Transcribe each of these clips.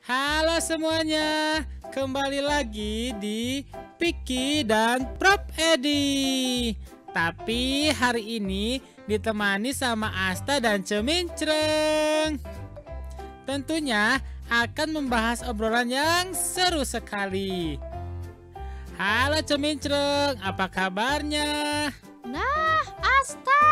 Halo semuanya, kembali lagi di Piki dan Prof Edi. Tapi hari ini ditemani sama Asta dan Cemincreng. Tentunya akan membahas obrolan yang seru sekali. Halo Cemincreng, apa kabarnya? Nah, Asta,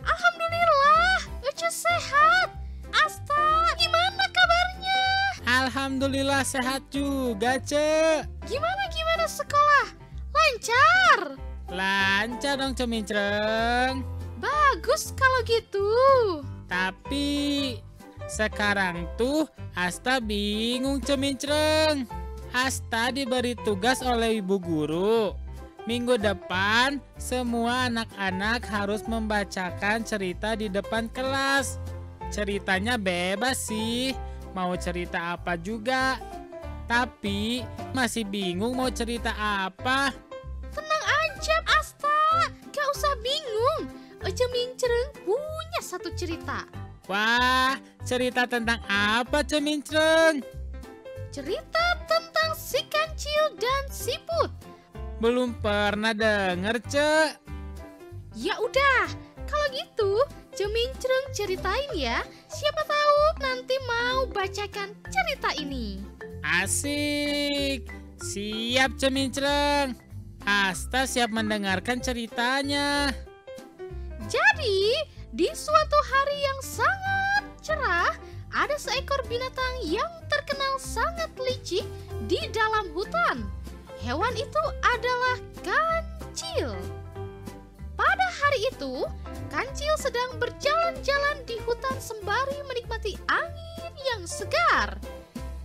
alhamdulillah, Ucu sehat. Asta, gimana kabarnya? Alhamdulillah sehat juga, Ce. Gimana sekolah? Lancar? Lancar dong Cemincreng. Bagus kalau gitu. Tapi sekarang tuh Asta bingung Cemincreng. Asta diberi tugas oleh ibu guru. Minggu depan semua anak-anak harus membacakan cerita di depan kelas. Ceritanya bebas sih, mau cerita apa juga. Tapi masih bingung mau cerita apa. Tenang aja, Asta. Gak usah bingung. Cemincreng punya satu cerita. Wah, cerita tentang apa Cemincreng? Cerita tentang si kancil dan siput. Belum pernah denger, Ce. Ya udah, kalau gitu Cemincreng ceritain ya. Siapa tahu nanti mau bacakan cerita ini. Asik. Siap Cemincreng. Asta siap mendengarkan ceritanya. Jadi, di suatu hari yang sangat cerah, ada seekor binatang yang terkenal sangat licik di dalam hutan. Hewan itu adalah kancil. Pada hari itu, kancil sedang berjalan-jalan di hutan sembari menikmati angin yang segar.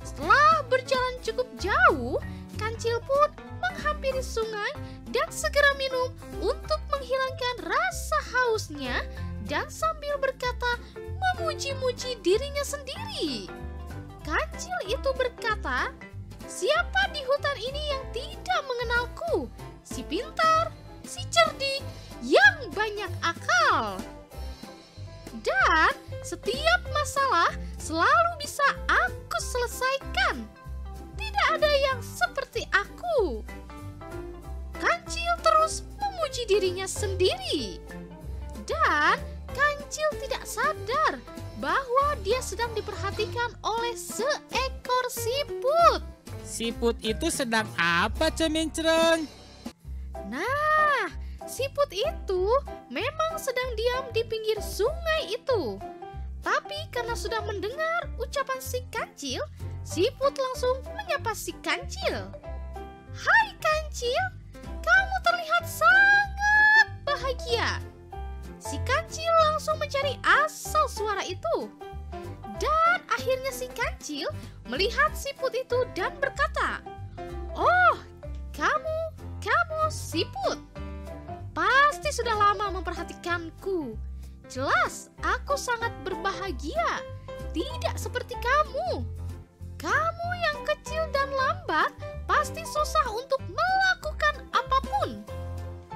Setelah berjalan cukup jauh, kancil pun menghampiri sungai dan segera minum untuk menghilangkan rasa hausnya dan sambil berkata memuji-muji dirinya sendiri. Kancil itu berkata, "Siapa di hutan ini yang tidak mengenalku? Si pintar, si cerdik, yang banyak akal. Dan setiap masalah selalu bisa aku selesaikan. Tidak ada yang seperti aku." Kancil terus memuji dirinya sendiri. Dan kancil tidak sadar bahwa dia sedang diperhatikan oleh seekor siput. Siput itu sedang apa Cemincreng? Nah, siput itu memang sedang diam di pinggir sungai itu. Tapi karena sudah mendengar ucapan si kancil, siput langsung menyapa si kancil. "Hai kancil, kamu terlihat sangat bahagia." Si kancil langsung mencari asal suara itu. Dan akhirnya si kancil melihat siput itu dan berkata, "Oh, kamu siput. Pasti sudah lama memperhatikanku. Jelas aku sangat berbahagia. Tidak seperti kamu. Kamu yang kecil dan lambat pasti susah untuk melakukan apapun.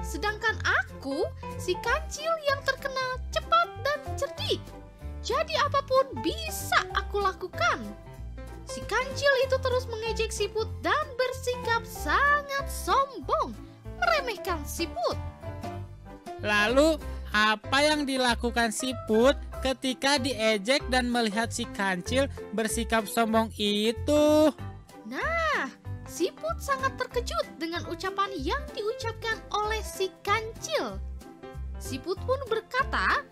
Sedangkan aku, si kancil yang terkenal cepat dan cerdik. Jadi apapun bisa aku lakukan." Si kancil itu terus mengejek siput dan bersikap sangat sombong, meremehkan siput. Lalu apa yang dilakukan siput ketika diejek dan melihat si kancil bersikap sombong itu? Nah, siput sangat terkejut dengan ucapan yang diucapkan oleh si kancil. Siput pun berkata,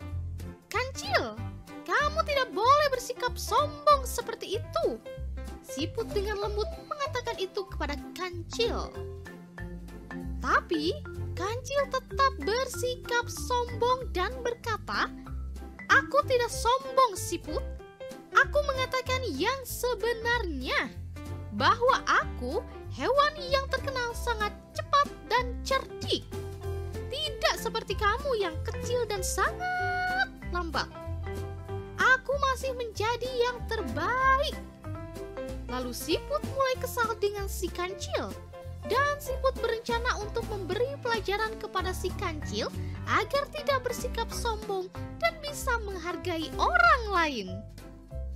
"Kancil, kamu tidak boleh bersikap sombong seperti itu." Siput dengan lembut mengatakan itu kepada kancil. Tapi kancil tetap bersikap sombong dan berkata, "Aku tidak sombong, siput. Aku mengatakan yang sebenarnya. bahwa aku hewan yang terkenal sangat cepat dan cerdik. Tidak seperti kamu yang kecil dan sangat lambat. Aku masih menjadi yang terbaik. Lalu siput mulai kesal dengan si kancil. Dan siput berencana untuk memberi pelajaran kepada si kancil agar tidak bersikap sombong dan bisa menghargai orang lain.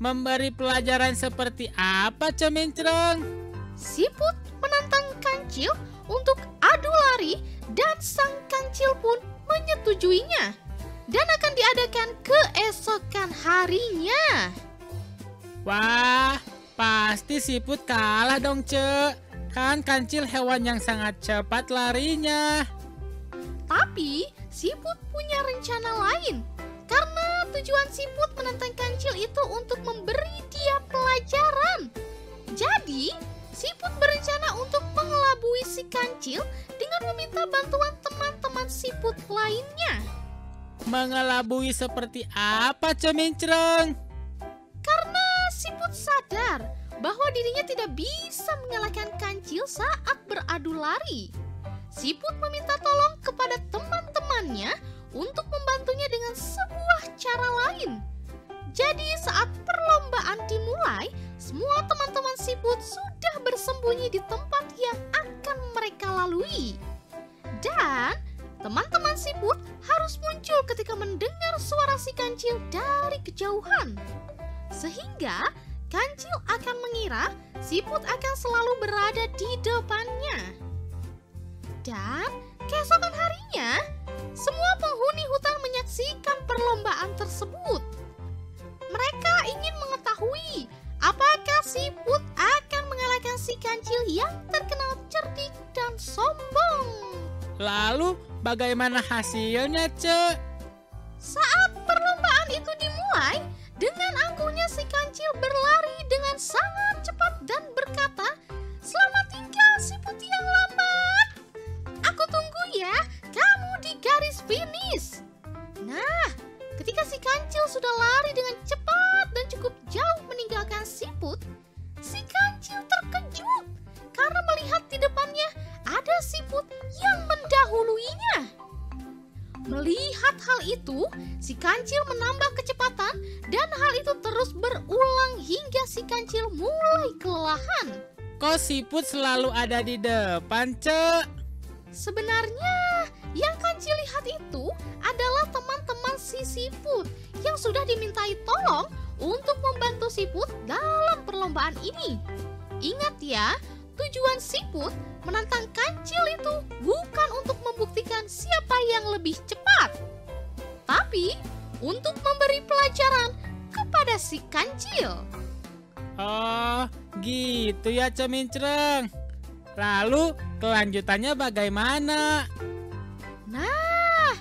Memberi pelajaran seperti apa, Cemincreng? Siput menantang kancil untuk adu lari dan sang kancil pun menyetujuinya. Dan akan diadakan keesokan harinya. Wah, pasti siput kalah dong, Cek. Kan kancil hewan yang sangat cepat larinya. Tapi siput punya rencana lain. Karena tujuan siput menantang kancil itu untuk memberi dia pelajaran. Jadi, siput berencana untuk mengelabui si kancil dengan meminta bantuan teman-teman siput lainnya. Mengelabui seperti apa, Cemincreng? Karena siput sadar bahwa dirinya tidak bisa mengalahkan kancil saat beradu lari. Siput meminta tolong kepada teman-temannya untuk membantunya dengan sebuah cara lain. Jadi saat perlombaan dimulai, semua teman-teman siput sudah bersembunyi di tempat yang akan mereka lalui. Dan teman-teman siput harus muncul ketika mendengar suara si kancil dari kejauhan. Sehingga kancil akan mengira siput akan selalu berada di depannya. Dan keesokan harinya, semua penghuni hutan menyaksikan perlombaan tersebut. Mereka ingin mengetahui apakah siput akan mengalahkan si kancil yang terkenal cerdik dan sombong. Lalu bagaimana hasilnya, Cek? Saat perlombaan itu dimulai, dengan angkuhnya si kancil berlari dengan sangat cepat dan berkata, "Selamat tinggal siput yang lambat. Aku tunggu ya, kamu di garis finish." Nah, ketika si kancil sudah lari dengan cepat dan cukup jauh meninggalkan siput, si kancil terkejut karena melihat di depannya ada siput yang mendahuluinya. Melihat hal itu, si kancil menambah kecepatan dan hal itu terus berulang hingga si kancil mulai kelelahan. Kok siput selalu ada di depan, Cek? Sebenarnya yang kancil lihat itu adalah teman-teman si siput yang sudah dimintai tolong untuk membantu siput dalam perlombaan ini. Ingat ya, tujuan siput menantang kancil itu bukan untuk membuktikan siapa yang lebih cepat, tapi untuk memberi pelajaran kepada si kancil. Oh, gitu ya, Cemincreng. Lalu kelanjutannya bagaimana? Nah,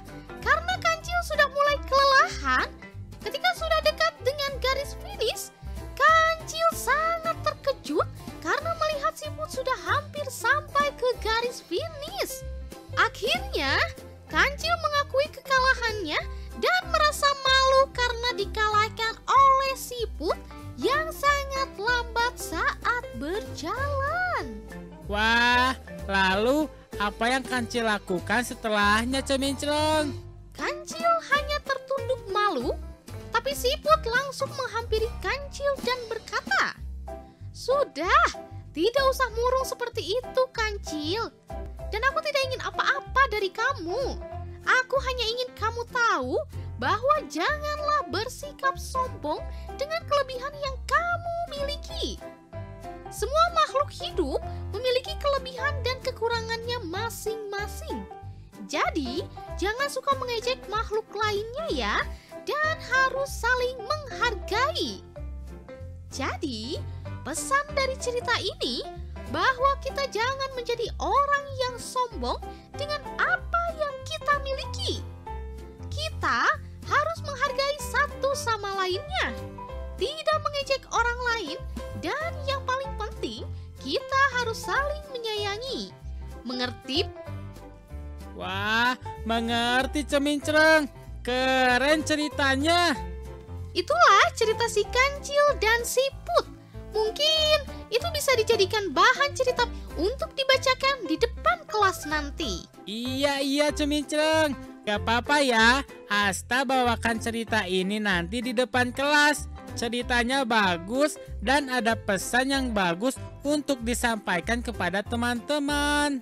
karena kancil sudah mulai kelelahan, ketika sudah dekat dengan garis finish, kancil sangat terkejut karena melihat siput sudah hampir sampai ke garis finish. Akhirnya, kancil mengakui kekalahannya dan merasa malu karena dikalahkan oleh siput yang sangat lambat saat berjalan. Wah, lalu apa yang kancil lakukan setelahnya, Cemincreng? Kancil hanya tertunduk malu, tapi siput langsung menghampiri kancil dan berkata, "Sudah, tidak usah murung seperti itu, kancil. Dan aku tidak ingin apa-apa dari kamu. Aku hanya ingin kamu tahu bahwa janganlah bersikap sombong dengan kelebihan yang kamu miliki. Semua makhluk hidup memiliki kelebihan dan kekurangannya masing-masing. Jadi, jangan suka mengejek makhluk lainnya ya, dan harus saling menghargai." Jadi, pesan dari cerita ini bahwa kita jangan menjadi orang yang sombong dengan apa yang kita miliki. Kita harus menghargai satu sama lainnya, tidak mengejek orang lain, dan yang paling penting, kita harus saling menyayangi. Mengerti? Wah, mengerti, Cemincreng. Keren ceritanya. Itulah cerita si kancil dan siput. Mungkin itu bisa dijadikan bahan cerita untuk dibacakan di depan kelas nanti. Iya Cemincreng, gak apa-apa ya, Asta bawakan cerita ini nanti di depan kelas. Ceritanya bagus dan ada pesan yang bagus untuk disampaikan kepada teman-teman.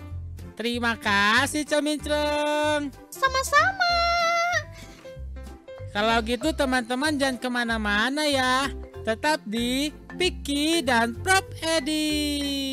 Terima kasih Cemincreng. Sama-sama. Kalau gitu teman-teman jangan kemana-mana ya. Tetap di Piki dan Prof Edi.